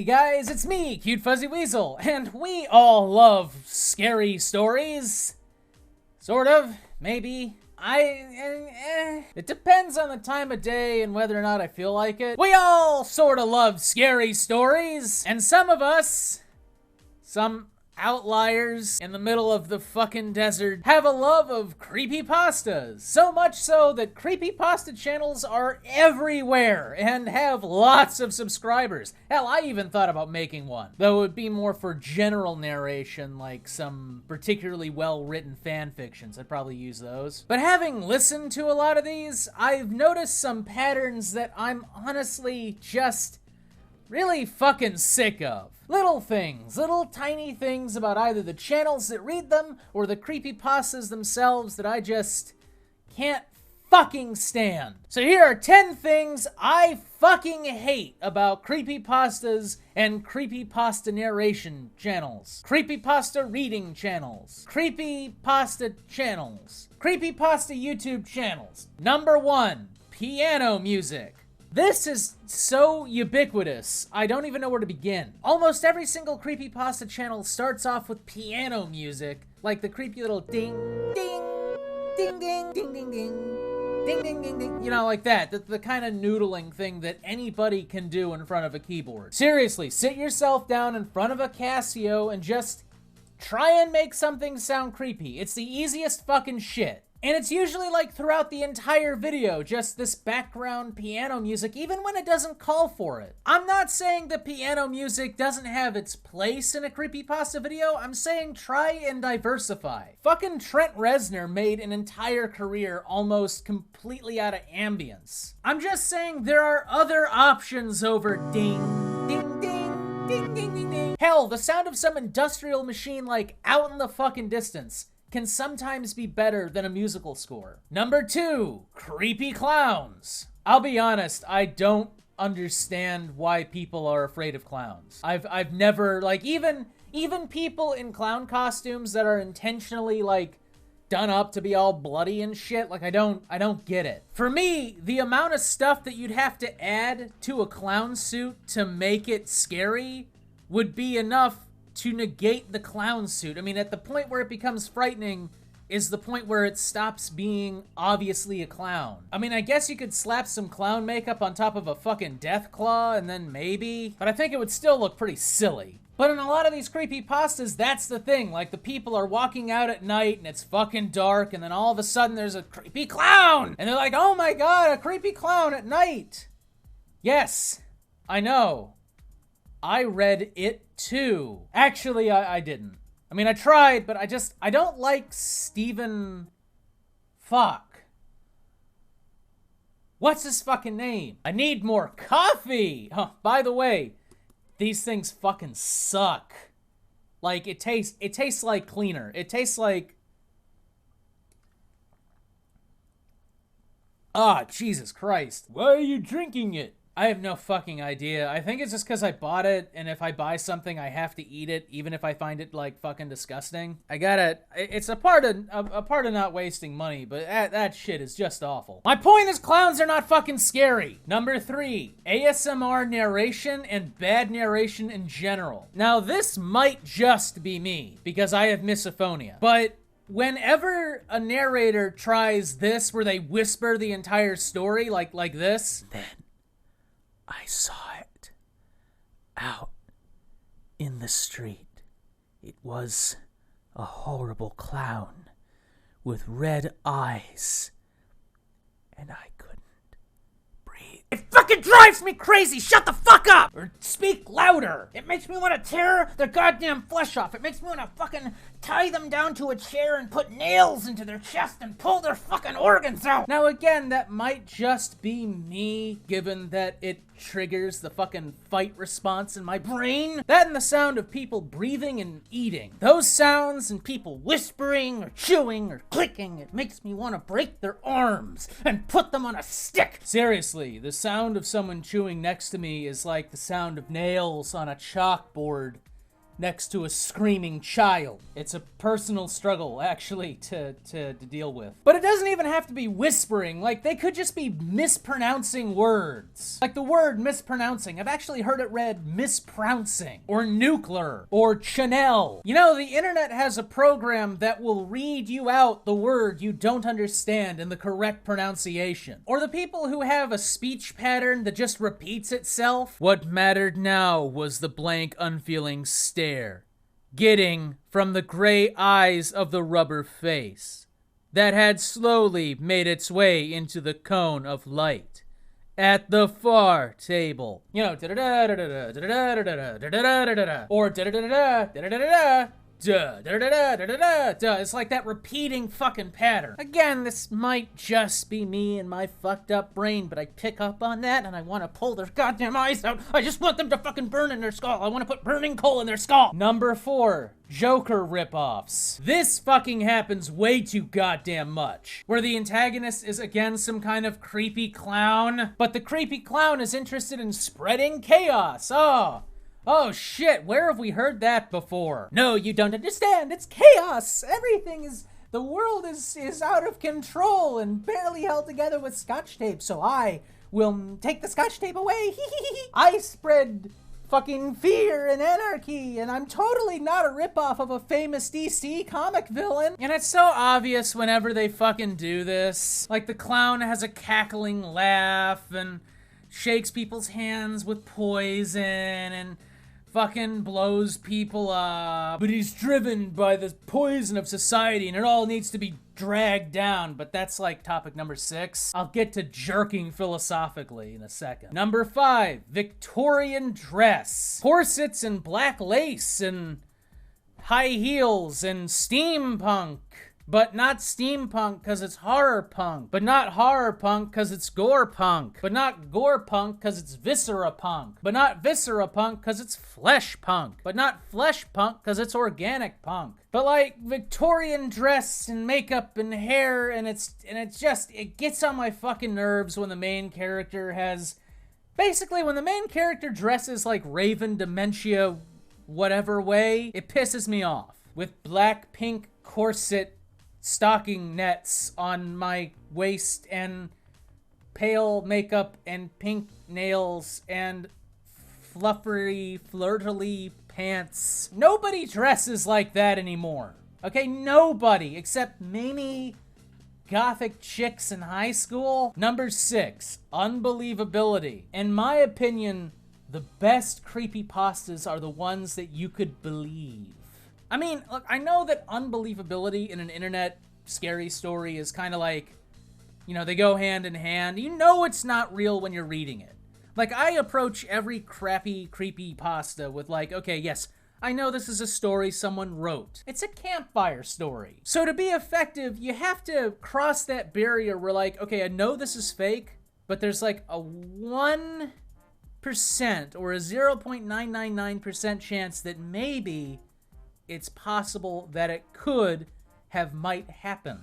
Hey guys, it's me, Cute Fuzzy Weasel, and we all love scary stories. Sort of, maybe. It depends on the time of day and whether or not I feel like it. We all sort of love scary stories, and some of us, some outliers in the middle of the fucking desert, have a love of creepypastas. So much so that creepypasta channels are everywhere and have lots of subscribers. Hell, I even thought about making one, though it would be more for general narration, like some particularly well-written fan fictions. I'd probably use those. But having listened to a lot of these, I've noticed some patterns that I'm honestly just really fucking sick of. Little things, little tiny things about either the channels that read them or the creepypastas themselves that I just can't fucking stand. So here are 10 things I fucking hate about creepypastas and creepypasta narration channels. Creepypasta reading channels. Creepypasta channels. Creepypasta YouTube channels. Number 1, piano music. This is so ubiquitous, I don't even know where to begin. Almost every single creepypasta channel starts off with piano music, like the creepy little ding, ding, ding, ding, ding, ding, ding, ding, ding, ding, ding. You know, like that. The kind of noodling thing that anybody can do in front of a keyboard. Seriously, sit yourself down in front of a Casio and just try and make something sound creepy. It's the easiest fucking shit. And it's usually like throughout the entire video, just this background piano music, even when it doesn't call for it. I'm not saying the piano music doesn't have its place in a creepypasta video, I'm saying try and diversify. Fucking Trent Reznor made an entire career almost completely out of ambience. I'm just saying there are other options over ding, ding, ding, ding, ding, ding, ding. Hell, the sound of some industrial machine like out in the fucking distance can sometimes be better than a musical score. Number 2, creepy clowns. I'll be honest, I don't understand why people are afraid of clowns. I've never, like, even people in clown costumes that are intentionally, like, done up to be all bloody and shit, like, I don't get it. For me, the amount of stuff that you'd have to add to a clown suit to make it scary would be enough to negate the clown suit. I mean, at the point where it becomes frightening is the point where it stops being obviously a clown. I mean, I guess you could slap some clown makeup on top of a fucking death claw and then maybe, but I think it would still look pretty silly. But in a lot of these creepypastas, that's the thing. Like, the people are walking out at night and it's fucking dark and then all of a sudden there's a creepy clown! And they're like, oh my god, a creepy clown at night! Yes, I know. I read it too. Actually, I didn't. I mean, I tried, but I don't like Stephen... Fuck. What's his fucking name? I need more coffee! Oh, by the way, these things fucking suck. Like, it tastes like cleaner. It tastes like... Ah, Jesus Christ. Why are you drinking it? I have no fucking idea. I think it's just because I bought it, and if I buy something, I have to eat it, even if I find it, like, fucking disgusting. I gotta... It's a part of not wasting money, but that shit is just awful. My point is clowns are not fucking scary. Number 3, ASMR narration and bad narration in general. Now, this might just be me, because I have misophonia, but whenever a narrator tries this, where they whisper the entire story, like this, then I saw it out in the street. It was a horrible clown with red eyes, and I couldn't breathe. It fucking drives me crazy! Shut the fuck up! Or speak louder! It makes me want to tear their goddamn flesh off. It makes me want to fucking tie them down to a chair and put nails into their chest and pull their fucking organs out. Now again, that might just be me, given that it triggers the fucking fight response in my brain. That and the sound of people breathing and eating. Those sounds and people whispering or chewing or clicking, it makes me want to break their arms and put them on a stick. Seriously, the sound of someone chewing next to me is like the sound of nails on a chalkboard next to a screaming child. It's a personal struggle, actually, to deal with. But it doesn't even have to be whispering. Like, they could just be mispronouncing words. Like the word mispronouncing. I've actually heard it read misprouncing, or nuclear, or Chanel. You know, the internet has a program that will read you out the word you don't understand in the correct pronunciation. Or the people who have a speech pattern that just repeats itself. What mattered now was the blank, unfeeling stare, getting from the gray eyes of the rubber face that had slowly made its way into the cone of light at the far table. You know, or it's like that repeating fucking pattern. Again, this might just be me and my fucked up brain, but I pick up on that and I want to pull their goddamn eyes out. I just want them to fucking burn in their skull. I want to put burning coal in their skull. Number 4, Joker ripoffs. This fucking happens way too goddamn much. Where the antagonist is again some kind of creepy clown, but the creepy clown is interested in spreading chaos. Oh shit, where have we heard that before? No, you don't understand. It's chaos. The world is out of control and barely held together with scotch tape, so I will take the scotch tape away. I spread fucking fear and anarchy, and I'm totally not a ripoff of a famous DC comic villain. And it's so obvious whenever they fucking do this. Like, the clown has a cackling laugh and shakes people's hands with poison and fucking blows people up, but he's driven by the poison of society and it all needs to be dragged down. But that's like topic number 6. I'll get to jerking philosophically in a second. Number 5, Victorian dress. Corsets and black lace and high heels and steampunk. But not steampunk because it's horror punk. But not horror punk because it's gore punk. But not gore punk because it's viscera punk. But not viscera punk because it's flesh punk. But not flesh punk because it's organic punk. But like Victorian dress and makeup and hair, and it gets on my fucking nerves when the main character has, basically when the main character dresses like Raven Dementia whatever way, it pisses me off. With black pink corset stocking nets on my waist and pale makeup and pink nails and fluffery, flirtily pants. Nobody dresses like that anymore. Okay, nobody, except maybe gothic chicks in high school. Number 6, unbelievability. In my opinion, the best creepypastas are the ones that you could believe. I mean, look, I know that unbelievability in an internet scary story is kind of like, you know, they go hand in hand. You know it's not real when you're reading it. Like, I approach every crappy creepypasta with like, okay, yes, I know this is a story someone wrote. It's a campfire story. So to be effective, you have to cross that barrier where like, okay, I know this is fake, but there's like a 1% or a 0.999% chance that maybe it's possible that it could have might happen.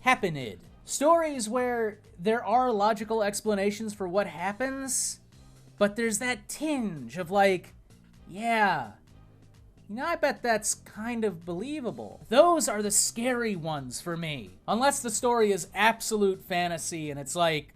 Happened. Stories where there are logical explanations for what happens, but there's that tinge of like, yeah, you know, I bet that's kind of believable. Those are the scary ones for me. Unless the story is absolute fantasy and it's like,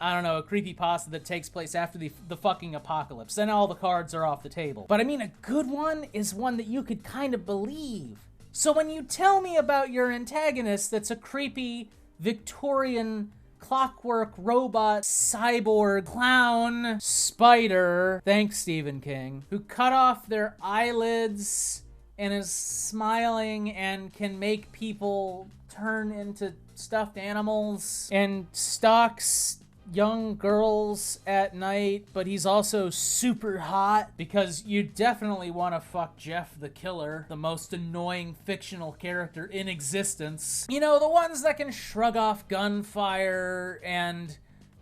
I don't know, a creepypasta that takes place after the fucking apocalypse. Then all the cards are off the table. But I mean, a good one is one that you could kind of believe. So when you tell me about your antagonist that's a creepy Victorian clockwork robot cyborg clown spider, thanks Stephen King, who cut off their eyelids and is smiling and can make people turn into stuffed animals and stalks young girls at night, but he's also super hot because you definitely want to fuck Jeff the Killer, the most annoying fictional character in existence. You know, the ones that can shrug off gunfire and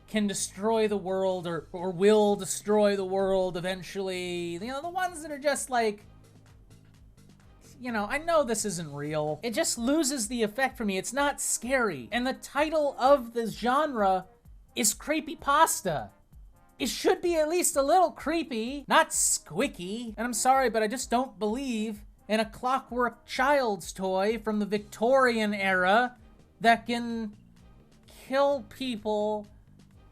can destroy the world or will destroy the world eventually. You know, the ones that are just like, you know, I know this isn't real. It just loses the effect for me. It's not scary. And the title of the genre is creepypasta. it should be at least a little creepy, not squicky. And I'm sorry, but I just don't believe in a clockwork child's toy from the Victorian era that can kill people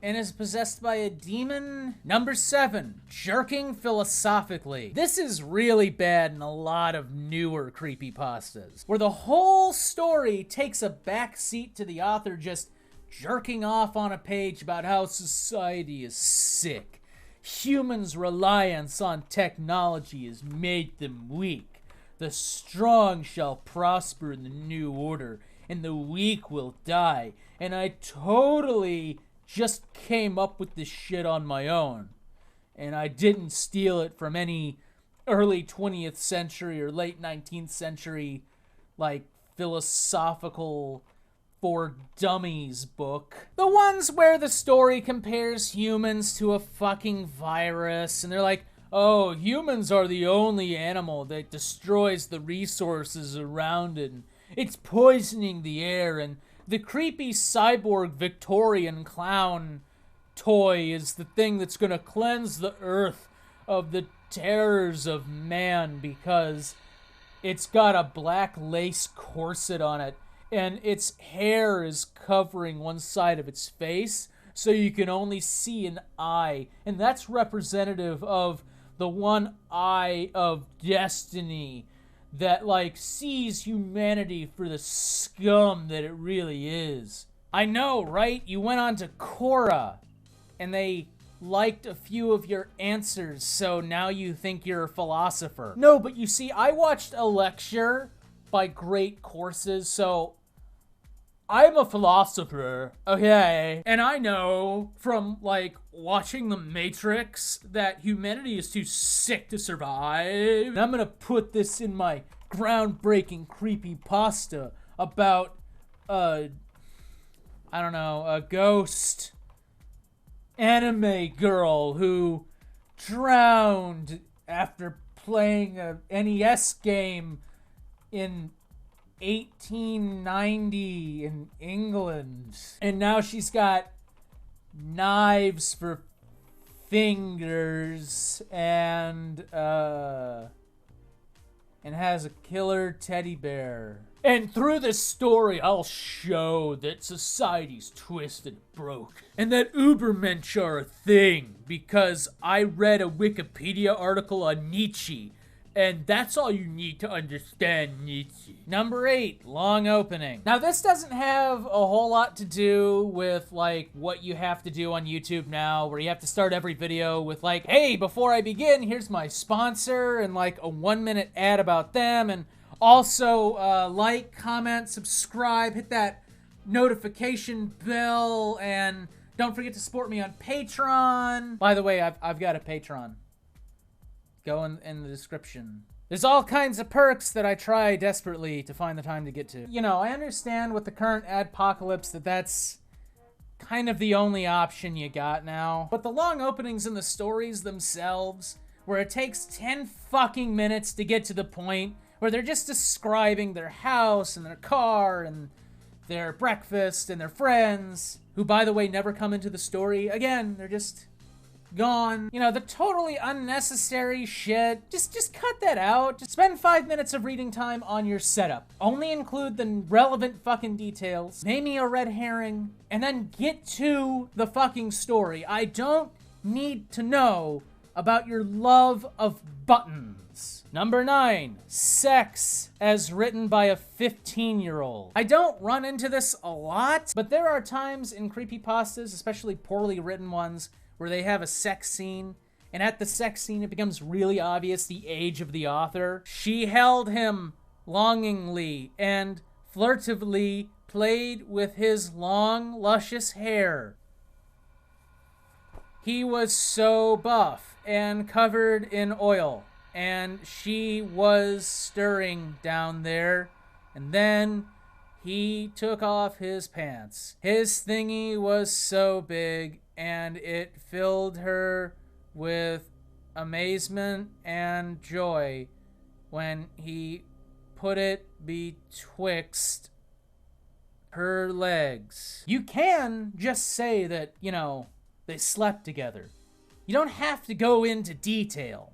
and is possessed by a demon. Number 7, jerking philosophically. This is really bad in a lot of newer creepypastas, where the whole story takes a backseat to the author just jerking off on a page about how society is sick. Humans' reliance on technology has made them weak. The strong shall prosper in the new order, and the weak will die. And I totally just came up with this shit on my own. And I didn't steal it from any early 20th century or late 19th century, like, philosophical for dummies book. The ones where the story compares humans to a fucking virus, and they're like, oh, humans are the only animal that destroys the resources around it. And it's poisoning the air, and the creepy cyborg Victorian clown toy is the thing that's gonna cleanse the earth of the terrors of man because it's got a black lace corset on it and its hair is covering one side of its face so you can only see an eye, and that's representative of the one eye of destiny that, like, sees humanity for the scum that it really is. I know, right? You went on to Quora, and they liked a few of your answers, so now you think you're a philosopher. No, but you see, I watched a lecture by great courses, so I'm a philosopher, okay? And I know from, like, watching The Matrix that humanity is too sick to survive. And I'm gonna put this in my groundbreaking creepypasta about, I don't know, a ghost anime girl who drowned after playing a NES game in 1890 in England. And now she's got knives for fingers and has a killer teddy bear. And through this story, I'll show that society's twisted and broke, and that Ubermensch are a thing, because I read a Wikipedia article on Nietzsche, and that's all you need to understand Nietzsche. Number 8, long opening. Now, this doesn't have a whole lot to do with, like, what you have to do on YouTube now, where you have to start every video with, like, hey, before I begin, here's my sponsor, and, like, a 1-minute ad about them, and also, like, comment, subscribe, hit that notification bell, and don't forget to support me on Patreon. By the way, I've got a Patreon. Go in the description. There's all kinds of perks that I try desperately to find the time to get to. You know, I understand with the current adpocalypse that that's kind of the only option you got now. But the long openings in the stories themselves, where it takes 10 fucking minutes to get to the point, where they're just describing their house and their car and their breakfast and their friends, who, by the way, never come into the story. Again, they're just gone. You know, the totally unnecessary shit. Just cut that out. Just spend 5 minutes of reading time on your setup. Only include the relevant fucking details. Name me a red herring, and then get to the fucking story. I don't need to know about your love of buttons. Number 9, sex as written by a 15-year-old. I don't run into this a lot, but there are times in creepypastas, especially poorly written ones, where they have a sex scene, and at the sex scene it becomes really obvious the age of the author. She held him longingly and furtively played with his long, luscious hair. He was so buff and covered in oil, and she was stirring down there, and then he took off his pants. His thingy was so big, and it filled her with amazement and joy when he put it betwixt her legs. You can just say that, you know, they slept together. You don't have to go into detail.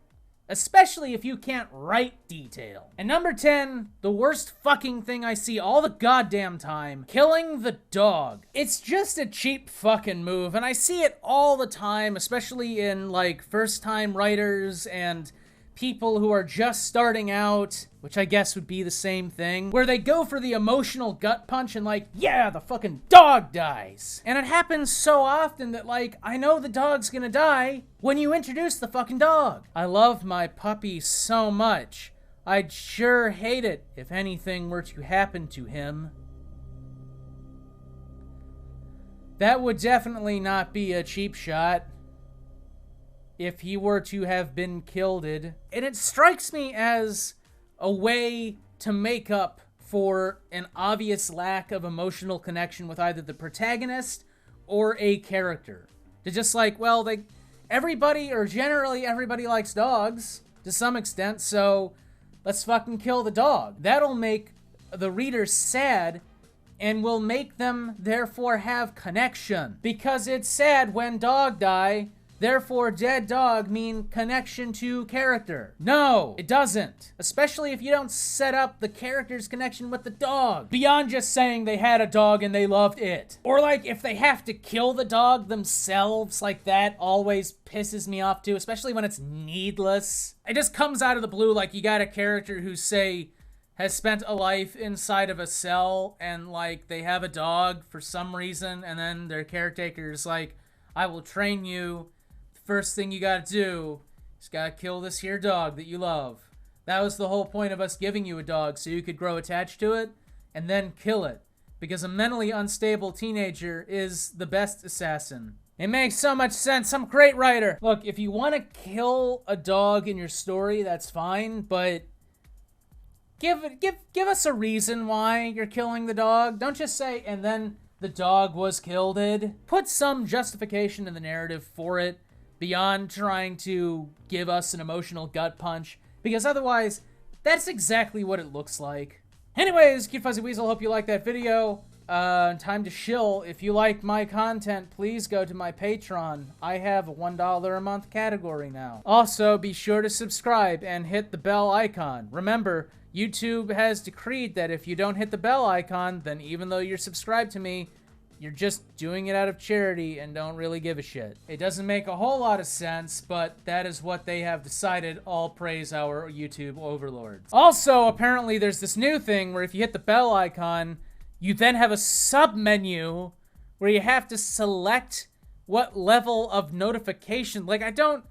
Especially if you can't write detail. And number 10, the worst fucking thing I see all the goddamn time, killing the dog. It's just a cheap fucking move, and I see it all the time, especially in, like, first-time writers and people who are just starting out, which I guess would be the same thing, where they go for the emotional gut punch and like, yeah, the fucking dog dies. And it happens so often that like, I know the dog's gonna die when you introduce the fucking dog. I love my puppy so much. I'd sure hate it if anything were to happen to him. That would definitely not be a cheap shot if he were to have been killed. And it strikes me as a way to make up for an obvious lack of emotional connection with either the protagonist or a character. To just like, well, everybody, or generally everybody likes dogs to some extent, so let's fucking kill the dog. That'll make the reader sad and will make them therefore have connection. Because it's sad when dog die, therefore, dead dog mean connection to character. No, it doesn't. Especially if you don't set up the character's connection with the dog. Beyond just saying they had a dog and they loved it. Or like, if they have to kill the dog themselves, like that always pisses me off too, especially when it's needless. It just comes out of the blue, like you got a character who, say, has spent a life inside of a cell and like they have a dog for some reason, and then their caretaker's like, I will train you. First thing you gotta do is gotta kill this here dog that you love. That was the whole point of us giving you a dog, so you could grow attached to it and then kill it. Because a mentally unstable teenager is the best assassin. It makes so much sense. I'm a great writer. Look, if you want to kill a dog in your story, that's fine, but give us a reason why you're killing the dog. Don't just say, and then the dog was killed. Put some justification in the narrative for it, beyond trying to give us an emotional gut punch, because otherwise, that's exactly what it looks like. Anyways, Cute Fuzzy Weasel, hope you liked that video. Time to shill. If you like my content, please go to my Patreon. I have a $1 a month category now. Also, be sure to subscribe and hit the bell icon. Remember, YouTube has decreed that if you don't hit the bell icon, then even though you're subscribed to me, you're just doing it out of charity and don't really give a shit. It doesn't make a whole lot of sense, but that is what they have decided. All praise our YouTube overlords. Also, apparently there's this new thing where if you hit the bell icon, you then have a sub-menu where you have to select what level of notification. Like, I don't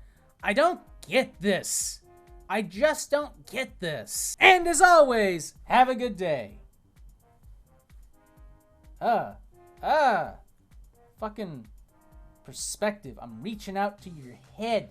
get this. I just don't get this. And as always, have a good day. Fucking perspective. I'm reaching out to your head.